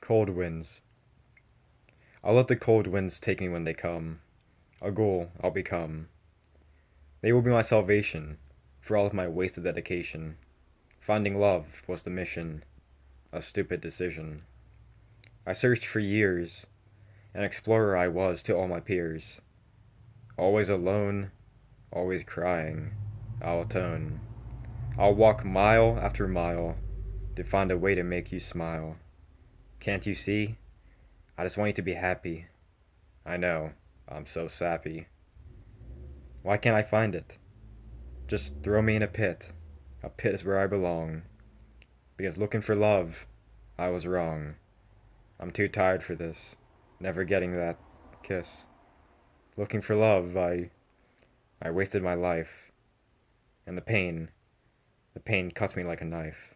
Cold winds. I'll let the cold winds take me when they come. A ghoul I'll become. They will be my salvation for all of my wasted dedication. Finding love was the mission, a stupid decision. I searched for years, an explorer I was to all my peers. Always alone, always crying, I'll atone. I'll walk mile after mile to find a way to make you smile. Can't you see? I just want you to be happy. I know, I'm so sappy. Why can't I find it? Just throw me in a pit. A pit is where I belong. Because looking for love, I was wrong. I'm too tired for this, never getting that kiss. Looking for love, I wasted my life. And the pain cuts me like a knife.